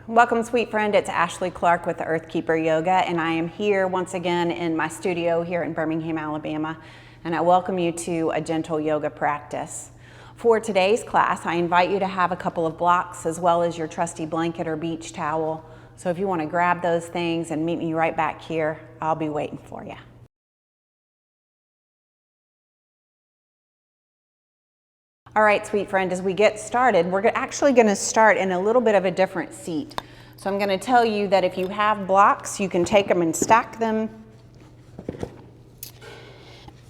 Welcome, sweet friend. It's Ashley Clarke with the Earthkeeper Yoga, and I am here once again in my studio here in Birmingham, Alabama, and I welcome you to a gentle yoga practice. For today's class, I invite you to have a couple of blocks as well as your trusty blanket or beach towel. So if you want to grab those things and meet me right back here, I'll be waiting for you. All right, sweet friend, as we get started, we're actually going to start in a little bit of a different seat. So I'm going to tell you that if you have blocks, you can take them and stack them.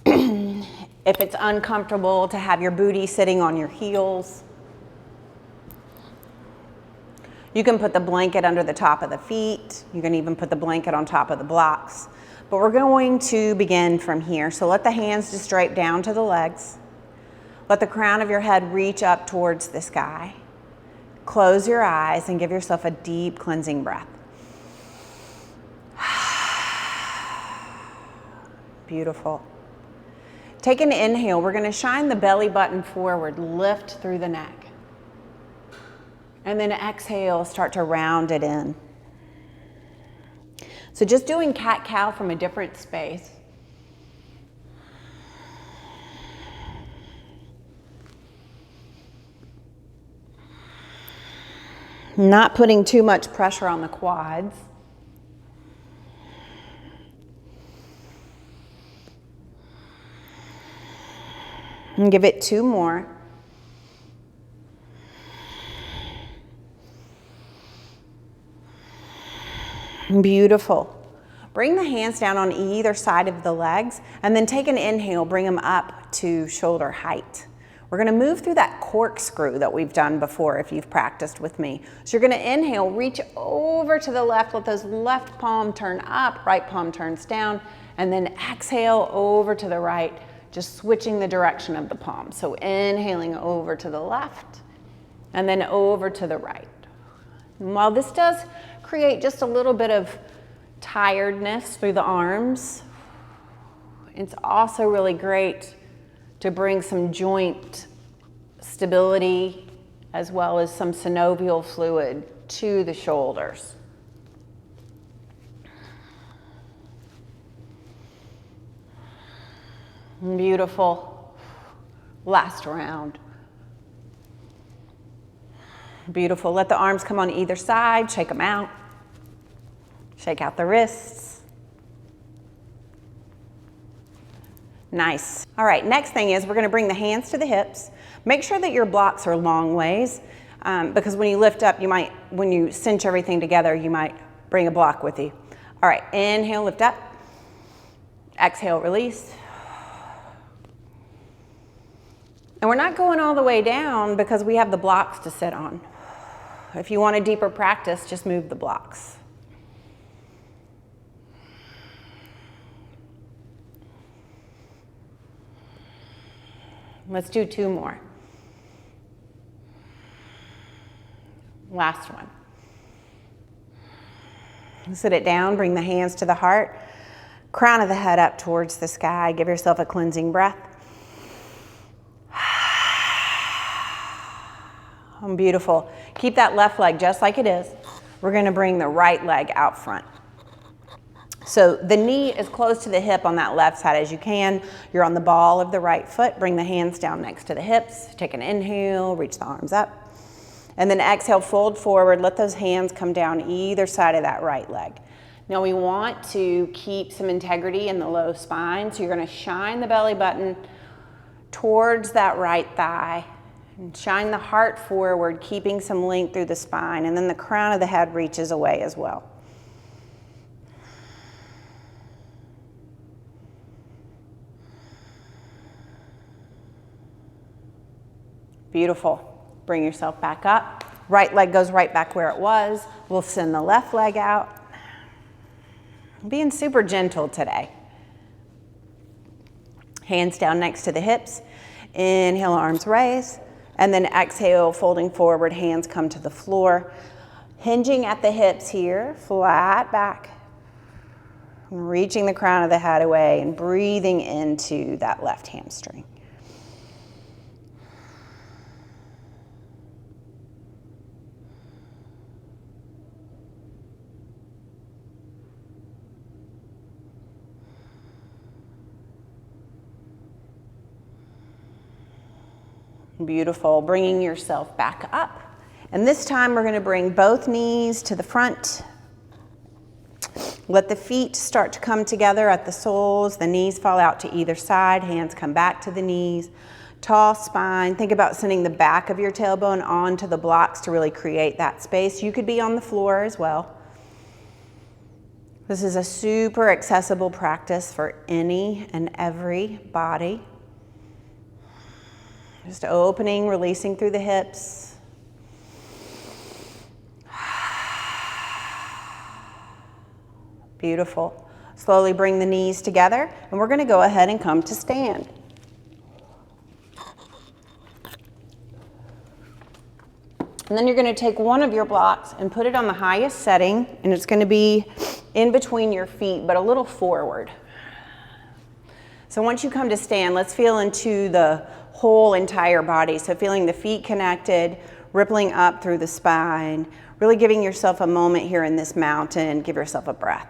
If it's uncomfortable to have your booty sitting on your heels, you can put the blanket under the top of the feet. You can even put the blanket on top of the blocks. But we're going to begin from here. So let the hands just drape down to the legs. Let the crown of your head reach up towards the sky. Close your eyes and give yourself a deep cleansing breath. Beautiful. Take an inhale. We're going to shine the belly button forward, lift through the neck. And then exhale, start to round it in. So just doing cat-cow from a different space. Not putting too much pressure on the quads. And give it two more. Beautiful. Bring the hands down on either side of the legs and then take an inhale, bring them up to shoulder height. We're going to move through that corkscrew that we've done before if you've practiced with me. So you're going to inhale, reach over to the left, let those left palm turn up, right palm turns down, and then exhale over to the right, just switching the direction of the palm. So inhaling over to the left and then over to the right. And while this does create just a little bit of tiredness through the arms, it's also really great to bring some joint stability as well as some synovial fluid to the shoulders. Beautiful. Last round. Beautiful. Let the arms come on either side, shake them out. Shake out the wrists. Nice. All right, next thing is we're going to bring the hands to the hips. Make sure that your blocks are long ways because when you lift up, when you cinch everything together, you might bring a block with you. All right, inhale, lift up. Exhale, release. And we're not going all the way down because we have the blocks to sit on. If you want a deeper practice, just move the blocks. Let's do two more. Last one. Sit it down, bring the hands to the heart, crown of the head up towards the sky. Give yourself a cleansing breath. Beautiful. Keep that left leg just like it is. We're going to bring the right leg out front. So the knee is close to the hip on that left side as you can. You're on the ball of the right foot. Bring the hands down next to the hips. Take an inhale, reach the arms up. And then exhale, fold forward. Let those hands come down either side of that right leg. Now we want to keep some integrity in the low spine. So you're going to shine the belly button towards that right thigh. And shine the heart forward, keeping some length through the spine. And then the crown of the head reaches away as well. Beautiful. Bring yourself back up. Right leg goes right back where it was. We'll send the left leg out. I'm being super gentle today. Hands down next to the hips. Inhale, arms raise. And then exhale, folding forward, hands come to the floor. Hinging at the hips here, flat back. Reaching the crown of the head away and breathing into that left hamstring. Beautiful, bringing yourself back up. And this time we're gonna bring both knees to the front. Let the feet start to come together at the soles. The knees fall out to either side. Hands come back to the knees. Tall spine. Think about sending the back of your tailbone onto the blocks to really create that space. You could be on the floor as well. This is a super accessible practice for any and every body. Just opening, releasing through the hips. Beautiful. Slowly bring the knees together, and we're going to go ahead and come to stand. And then you're going to take one of your blocks and put it on the highest setting, and it's going to be in between your feet, but a little forward. So once you come to stand, let's feel into the whole entire body. So feeling the feet connected, rippling up through the spine, really giving yourself a moment here in this mountain. Give yourself a breath.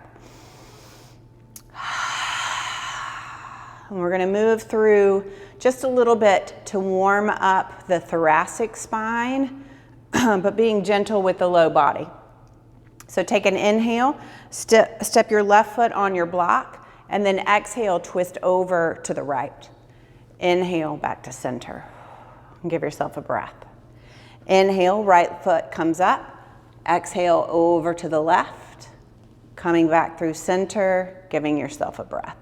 And we're going to move through just a little bit to warm up the thoracic spine, but being gentle with the low body. So take an inhale, step your left foot on your block, and then exhale, twist over to the right. Inhale, back to center. And give yourself a breath. Inhale, right foot comes up. Exhale, over to the left. Coming back through center, giving yourself a breath.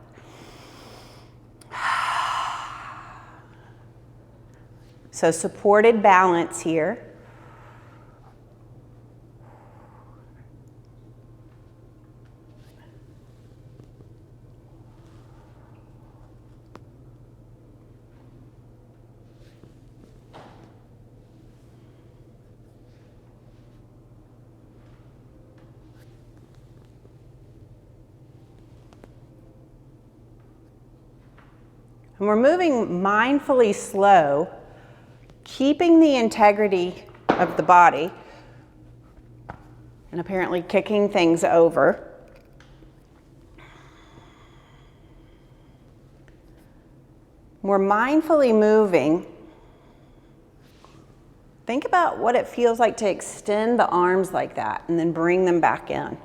So supported balance here. And we're moving mindfully slow, keeping the integrity of the body, and apparently kicking things over. We're mindfully moving. Think about what it feels like to extend the arms like that and then bring them back in.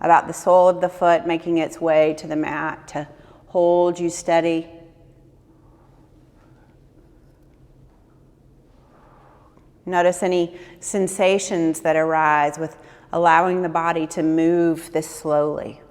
About the sole of the foot making its way to the mat to hold you steady. Notice any sensations that arise with allowing the body to move this slowly.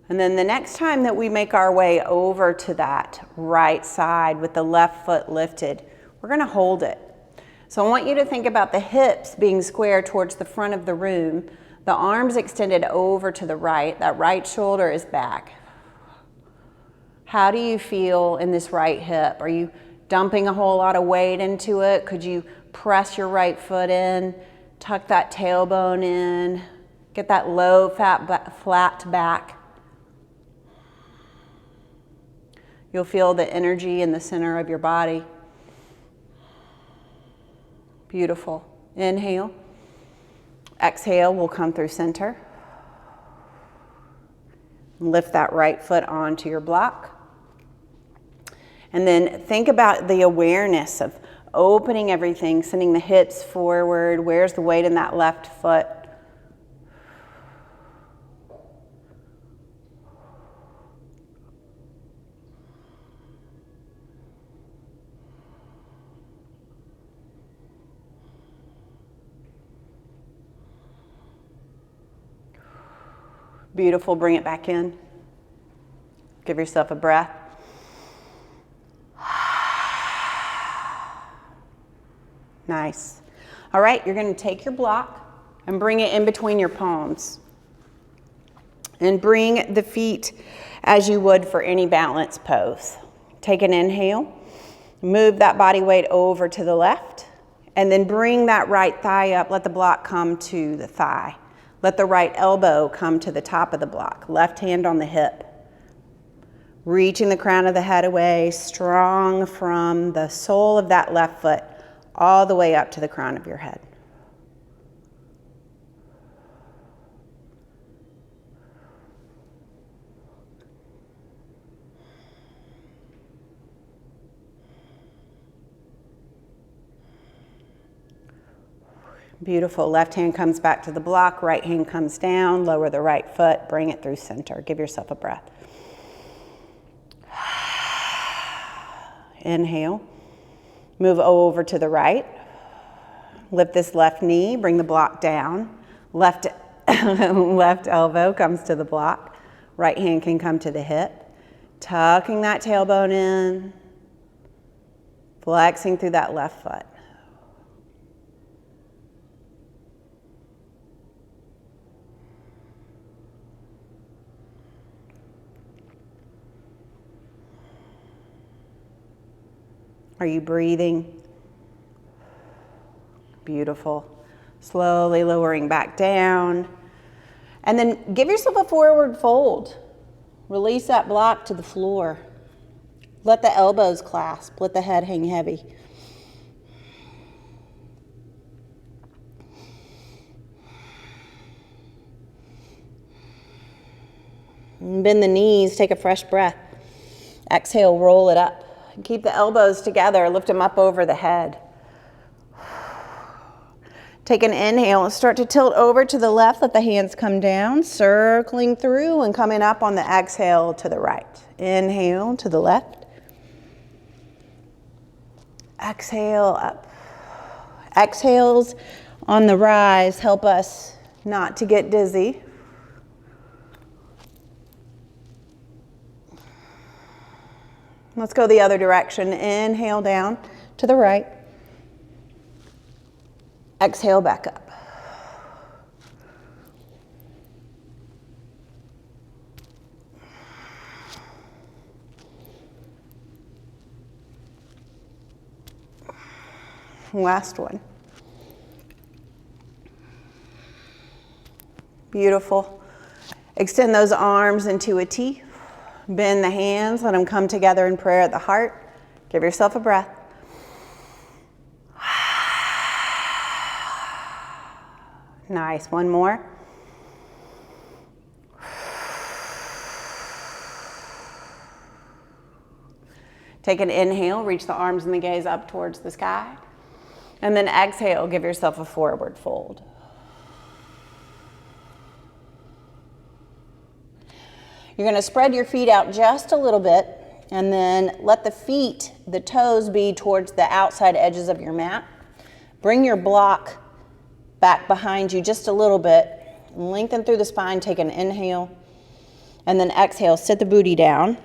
And then the next time that we make our way over to that right side with the left foot lifted, we're going to hold it. So I want you to think about the hips being square towards the front of the room, the arms extended over to the right, that right shoulder is back. How do you feel in this right hip? Are you dumping a whole lot of weight into it? Could you press your right foot in, tuck that tailbone in, get that low, flat back? You'll feel the energy in the center of your body. Beautiful. Inhale. Exhale, we'll come through center. Lift that right foot onto your block. And then think about the awareness of opening everything, sending the hips forward. Where's the weight in that left foot? Beautiful, bring it back in. Give yourself a breath. Nice. All right, you're going to take your block and bring it in between your palms. And bring the feet as you would for any balance pose. Take an inhale. Move that body weight over to the left. And then bring that right thigh up. Let the block come to the thigh. Let the right elbow come to the top of the block. Left hand on the hip. Reaching the crown of the head away, strong from the sole of that left foot all the way up to the crown of your head. Beautiful. Left hand comes back to the block, right hand comes down, lower the right foot, bring it through center. Give yourself a breath. Inhale. Move over to the right. Lift this left knee, bring the block down. Left elbow comes to the block. Right hand can come to the hip. Tucking that tailbone in. Flexing through that left foot. Are you breathing? Beautiful. Slowly lowering back down. And then give yourself a forward fold. Release that block to the floor. Let the elbows clasp. Let the head hang heavy. And bend the knees. Take a fresh breath. Exhale, roll it up. Keep the elbows together, lift them up over the head. Take an inhale and start to tilt over to the left, let the hands come down, circling through and coming up on the exhale to the right. Inhale to the left. Exhale up. Exhales on the rise help us not to get dizzy. Let's go the other direction. Inhale down to the right. Exhale back up. Last one. Beautiful. Extend those arms into a T. Bend the hands, let them come together in prayer at the heart. Give yourself a breath. Nice, one more. Take an inhale, reach the arms and the gaze up towards the sky. And then exhale, give yourself a forward fold. You're going to spread your feet out just a little bit and then let the feet, the toes be towards the outside edges of your mat. Bring your block back behind you just a little bit. Lengthen through the spine, take an inhale. And then exhale, sit the booty down.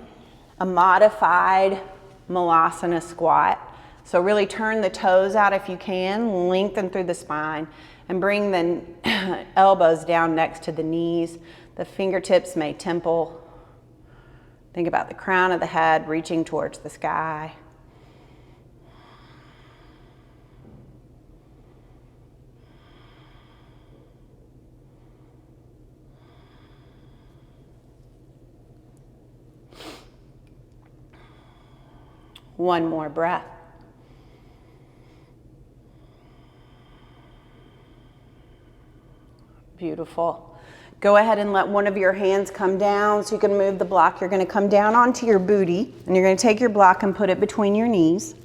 A modified malasana squat. So really turn the toes out if you can, lengthen through the spine, and bring the elbows down next to the knees. The fingertips may temple. Think about the crown of the head reaching towards the sky. One more breath. Beautiful. Go ahead and let one of your hands come down so you can move the block. You're going to come down onto your booty and you're going to take your block and put it between your knees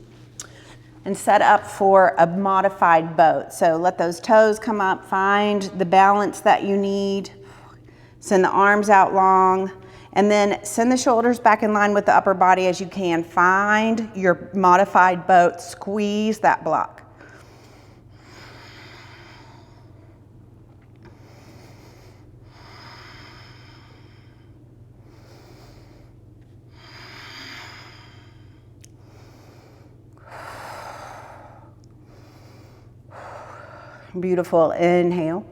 and set up for a modified boat. So let those toes come up, find the balance that you need. Send the arms out long and then send the shoulders back in line with the upper body as you can. Find your modified boat, squeeze that block. Beautiful. Inhale.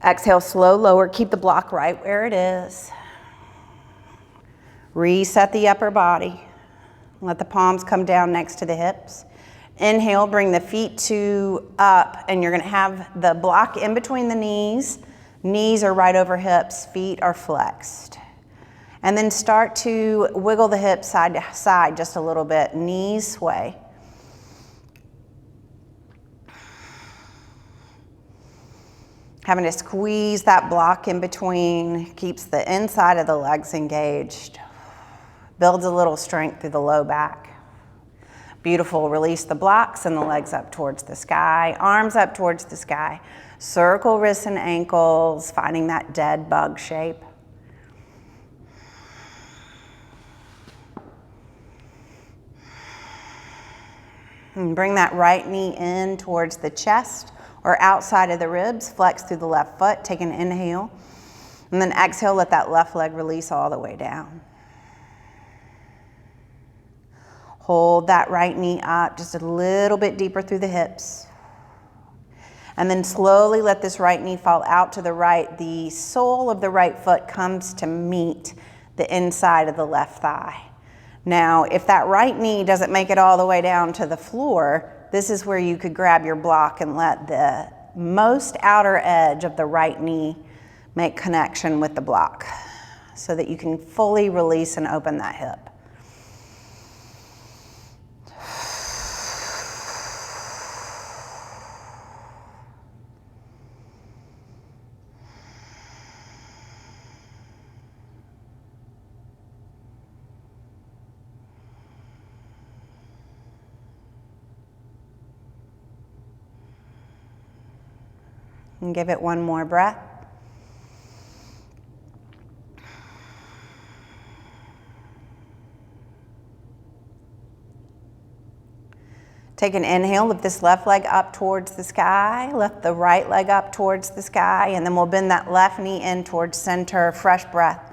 Exhale, slow, lower. Keep the block right where it is. Reset the upper body. Let the palms come down next to the hips. Inhale, bring the feet to up, and you're going to have the block in between the knees. Knees are right over hips. Feet are flexed. And then start to wiggle the hips side to side just a little bit. Knees sway. Having to squeeze that block in between keeps the inside of the legs engaged. Builds a little strength through the low back. Beautiful. Release the blocks and the legs up towards the sky. Arms up towards the sky. Circle wrists and ankles, finding that dead bug shape. And bring that right knee in towards the chest or outside of the ribs. Flex through the left foot. Take an inhale. And then exhale, let that left leg release all the way down. Hold that right knee up just a little bit deeper through the hips. And then slowly let this right knee fall out to the right. The sole of the right foot comes to meet the inside of the left thigh. Now, if that right knee doesn't make it all the way down to the floor, this is where you could grab your block and let the most outer edge of the right knee make connection with the block so that you can fully release and open that hip. And give it one more breath. Take an inhale, lift this left leg up towards the sky, lift the right leg up towards the sky, and then we'll bend that left knee in towards center, fresh breath.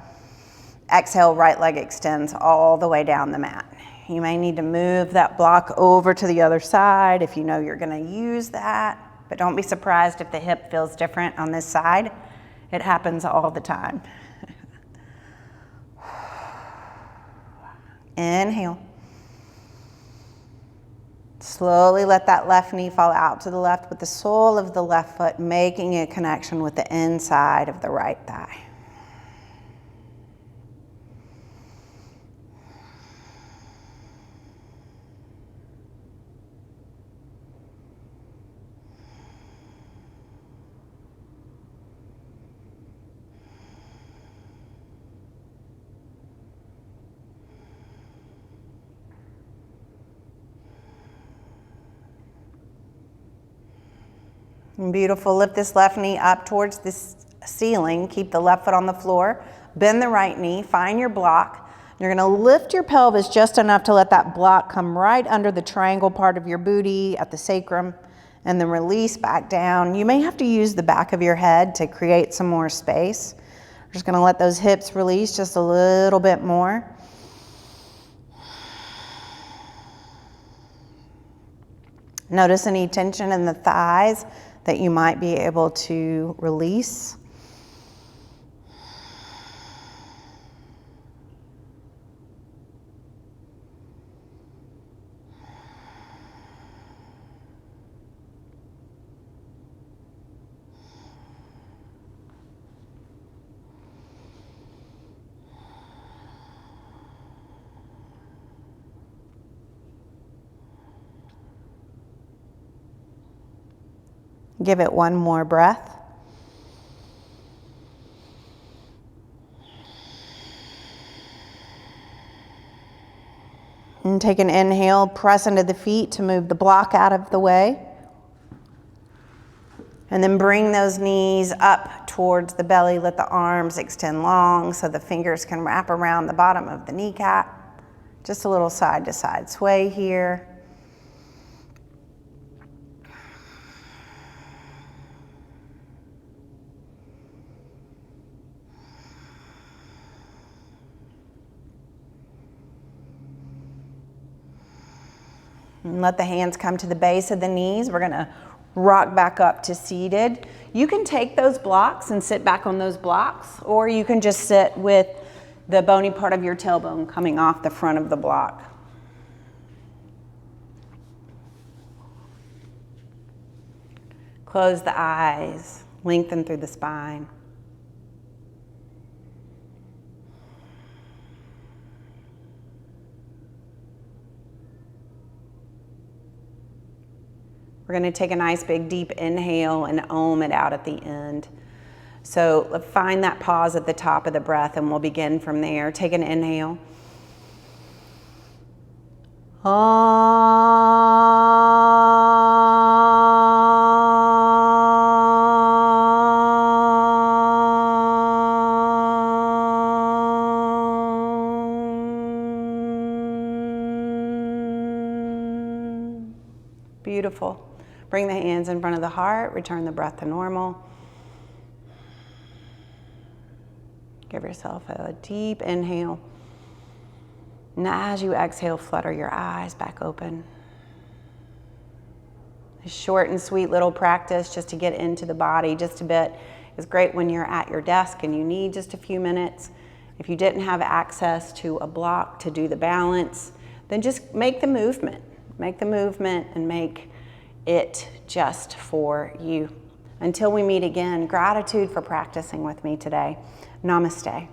Exhale, right leg extends all the way down the mat. You may need to move that block over to the other side if you know you're gonna use that. But don't be surprised if the hip feels different on this side. It happens all the time. Inhale. Slowly let that left knee fall out to the left with the sole of the left foot, making a connection with the inside of the right thigh. Beautiful. Lift this left knee up towards the ceiling. Keep the left foot on the floor. Bend the right knee. Find your block. You're going to lift your pelvis just enough to let that block come right under the triangle part of your booty at the sacrum, and then release back down. You may have to use the back of your head to create some more space. We're just going to let those hips release just a little bit more. Notice any tension in the thighs that you might be able to release. Give it one more breath. And take an inhale, press into the feet to move the block out of the way. And then bring those knees up towards the belly. Let the arms extend long so the fingers can wrap around the bottom of the kneecap. Just a little side to side sway here. And let the hands come to the base of the knees. We're gonna rock back up to seated. You can take those blocks and sit back on those blocks, or you can just sit with the bony part of your tailbone coming off the front of the block. Close the eyes, lengthen through the spine. We're going to take a nice big deep inhale and ohm it out at the end. So find that pause at the top of the breath and we'll begin from there. Take an inhale. Beautiful. Bring the hands in front of the heart, return the breath to normal. Give yourself a deep inhale. And as you exhale, flutter your eyes back open. A short and sweet little practice just to get into the body just a bit is great when you're at your desk and you need just a few minutes. If you didn't have access to a block to do the balance, then just make the movement. Make the movement and make it just for you. Until we meet again, gratitude for practicing with me today. Namaste.